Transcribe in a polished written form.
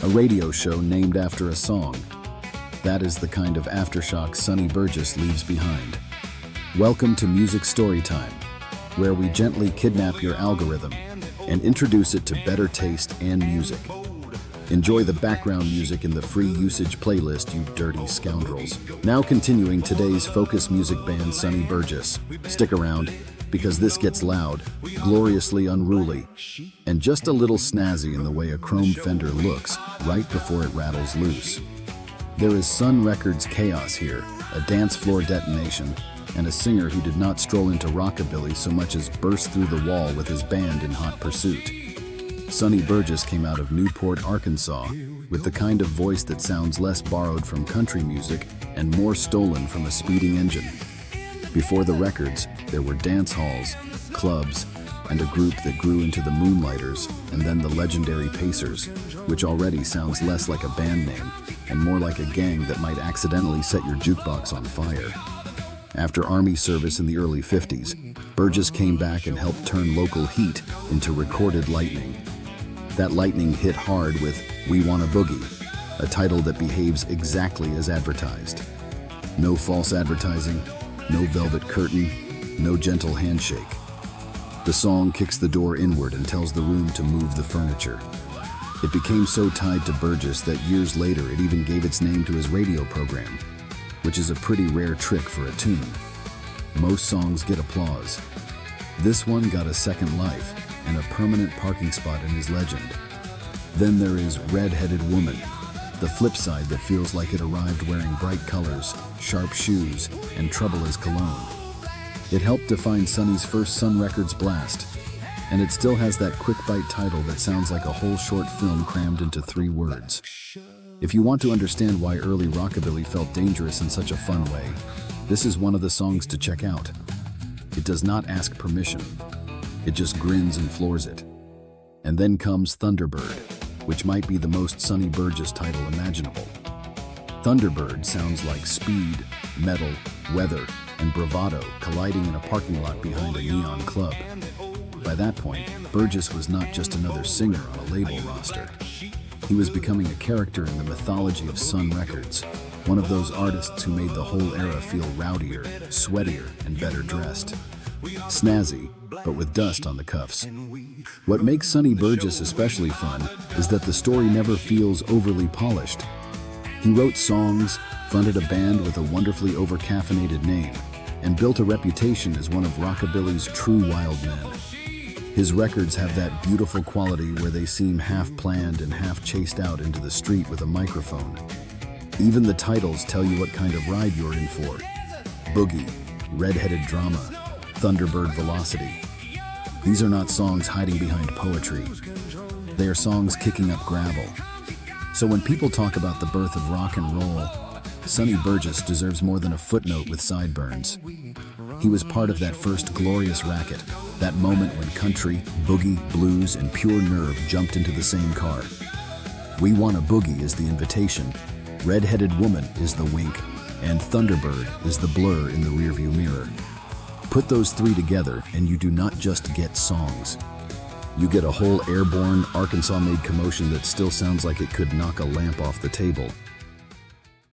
a radio show named after a song. That is the kind of aftershock Sonny Burgess leaves behind. Welcome to Music Storytime, where we gently kidnap your algorithm and introduce it to better taste and music. Enjoy the background music in the free usage playlist, you dirty scoundrels. Now continuing today's focus music band Sonny Burgess. Stick around, because this gets loud, gloriously unruly, and just a little snazzy in the way a chrome fender looks right before it rattles loose. There is Sun Records chaos here, a dance floor detonation, and a singer who did not stroll into rockabilly so much as burst through the wall with his band in hot pursuit. Sonny Burgess came out of Newport, Arkansas, with the kind of voice that sounds less borrowed from country music and more stolen from a speeding engine. Before the records, there were dance halls, clubs, and a group that grew into the Moonlighters, and then the legendary Pacers, which already sounds less like a band name and more like a gang that might accidentally set your jukebox on fire. After Army service in the early 50s, Burgess came back and helped turn local heat into recorded lightning. That lightning hit hard with We Wanna Boogie, a title that behaves exactly as advertised. No false advertising, no velvet curtain, no gentle handshake. The song kicks the door inward and tells the room to move the furniture. It became so tied to Burgess that years later it even gave its name to his radio program, which is a pretty rare trick for a tune. Most songs get applause. This one got a second life and a permanent parking spot in his legend. Then there is Red-Headed Woman, the flip side that feels like it arrived wearing bright colors, sharp shoes, and trouble as cologne. It helped define Sonny's first Sun Records blast, and it still has that quick bite title that sounds like a whole short film crammed into 3 words. If you want to understand why early rockabilly felt dangerous in such a fun way, this is one of the songs to check out. It does not ask permission. It just grins and floors it. And then comes Thunderbird, which might be the most Sonny Burgess title imaginable. Thunderbird sounds like speed, metal, weather, and bravado colliding in a parking lot behind a neon club. By that point, Burgess was not just another singer on a label roster. He was becoming a character in the mythology of Sun Records, one of those artists who made the whole era feel rowdier, sweatier, and better dressed. Snazzy, but with dust on the cuffs. What makes Sonny Burgess especially fun is that the story never feels overly polished. He wrote songs, fronted a band with a wonderfully over-caffeinated name, and built a reputation as one of rockabilly's true wild men. His records have that beautiful quality where they seem half-planned and half-chased out into the street with a microphone. Even the titles tell you what kind of ride you're in for. Boogie, Red-Headed Drama, Thunderbird Velocity. These are not songs hiding behind poetry. They are songs kicking up gravel. So when people talk about the birth of rock and roll, Sonny Burgess deserves more than a footnote with sideburns. He was part of that first glorious racket, that moment when country, boogie, blues, and pure nerve jumped into the same car. We Wanna Boogie is the invitation, Red-Headed Woman is the wink, and Thunderbird is the blur in the rearview mirror. Put those 3 together and you do not just get songs. You get a whole airborne, Arkansas-made commotion that still sounds like it could knock a lamp off the table.